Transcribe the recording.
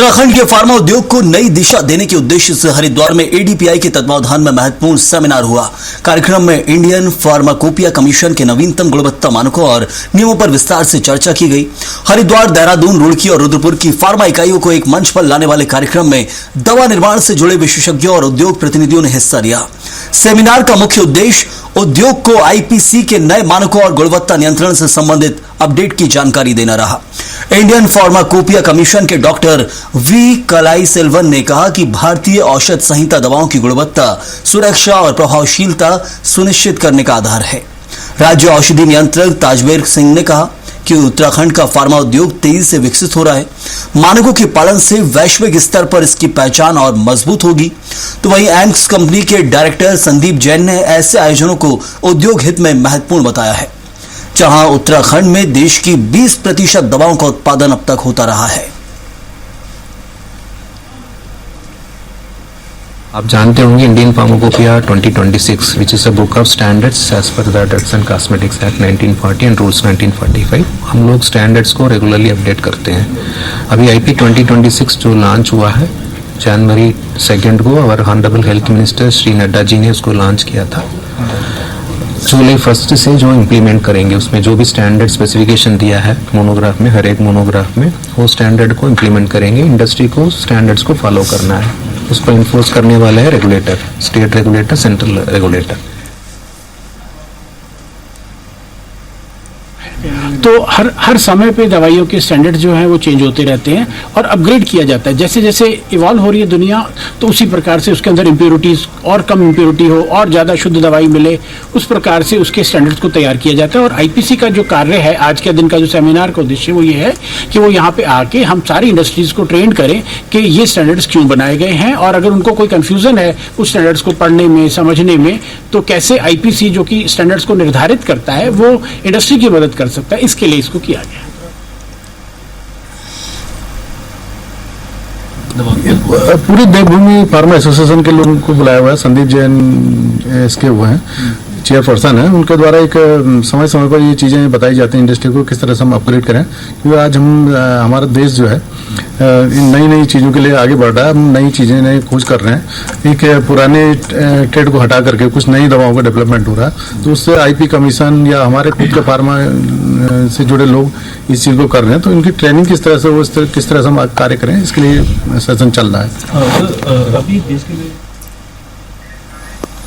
उत्तराखंड के फार्मा उद्योग को नई दिशा देने के उद्देश्य से हरिद्वार में एडीपीआई के तत्वावधान में महत्वपूर्ण सेमिनार हुआ। कार्यक्रम में इंडियन फार्माकोपिया कमीशन के नवीनतम गुणवत्ता मानकों और नियमों पर विस्तार से चर्चा की गई। हरिद्वार, देहरादून, रुड़की और रुद्रपुर की फार्मा इकाइयों को एक मंच पर लाने वाले कार्यक्रम में दवा निर्माण से जुड़े विशेषज्ञों और उद्योग प्रतिनिधियों ने हिस्सा लिया। सेमिनार का मुख्य उद्देश्य उद्योग को आईपीसी के नए मानकों और गुणवत्ता नियंत्रण से संबंधित अपडेट की जानकारी देना रहा। इंडियन फार्माकोपिया कमीशन के डॉक्टर वी कलाई सेल्वन ने कहा कि भारतीय औषध संहिता दवाओं की गुणवत्ता, सुरक्षा और प्रभावशीलता सुनिश्चित करने का आधार है। राज्य औषधि नियंत्रक ताजवेर सिंह ने कहा कि उत्तराखंड का फार्मा उद्योग तेजी से विकसित हो रहा है। मानकों के पालन से वैश्विक स्तर पर इसकी पहचान और मजबूत होगी। तो वहीं एम्स कंपनी के डायरेक्टर संदीप जैन ने ऐसे आयोजनों को उद्योग हित में महत्वपूर्ण बताया है, जहां उत्तराखंड में देश की 20% दवाओं का उत्पादन अब तक होता रहा है। आप जानते होंगे Indian pharmacopoeia 2026 which is a book of standards as per the drugs and cosmetics act 1940 and rules 1945। हम लोग स्टैंडर्ड्स को रेगुलरली अपडेट करते हैं। अभी आईपी 2026 जो लॉन्च हुआ है जनवरी 2 को, और honourable health minister Shri Nadda ji ने उसको लॉन्च किया था। जुलाई 1 से जो इम्प्लीमेंट करेंगे, उसमें जो भी स्टैंडर्ड स्पेसिफिकेशन दिया है मोनोग्राफ में, हर एक मोनोग्राफ में वो स्टैंडर्ड को इम्प्लीमेंट करेंगे। इंडस्ट्री को स्टैंडर्ड्स को फॉलो करना है, उसको इन्फोर्स करने वाला है regulator, state regulator, central regulator. तो हर समय पे दवाइयों के स्टैंडर्ड जो है वो चेंज होते रहते हैं और अपग्रेड किया जाता है। जैसे जैसे इवॉल्व हो रही है दुनिया, तो उसी प्रकार से उसके अंदर इम्प्योरिटीज और कम इम्प्योरिटी हो और ज़्यादा शुद्ध दवाई मिले, उस प्रकार से उसके स्टैंडर्ड्स को तैयार किया जाता है। और आईपीसी का जो कार्य है, आज के दिन का जो सेमिनार का उद्देश्य वो ये है कि वो यहाँ पे आके हम सारी इंडस्ट्रीज को ट्रेन करें कि ये स्टैंडर्ड्स क्यों बनाए गए हैं, और अगर उनको कोई कन्फ्यूजन है उस स्टैंडर्ड्स को पढ़ने में, समझने में, तो कैसे आईपीसी जो कि स्टैंडर्ड्स को निर्धारित करता है वो इंडस्ट्री की मदद कर सकता है। इसके लिए इसको किया गया। पूरी देवभूमि फार्मा एसोसिएशन के लोगों को बुलाया हुआ है। संदीप जैन इसके वो हैं, चेयरपर्सन है। उनके द्वारा एक समय समय पर ये चीज़ें बताई जाती हैं इंडस्ट्री को, किस तरह से हम अपग्रेड करें, क्योंकि आज हमारा देश जो है इन नई नई चीज़ों के लिए आगे बढ़ रहा है। हम नई चीज़ें नई खोज कर रहे हैं। एक पुराने ट्रेड को हटा करके कुछ नई दवाओं का डेवलपमेंट हो रहा है, तो उससे आईपी कमीशन या हमारे खुद के फार्मा से जुड़े लोग इस चीज़ को कर रहे हैं। तो इनकी ट्रेनिंग किस तरह से, वो किस तरह से हम कार्य करें, इसके लिए सेशन चल रहा है। अभी देश के लिए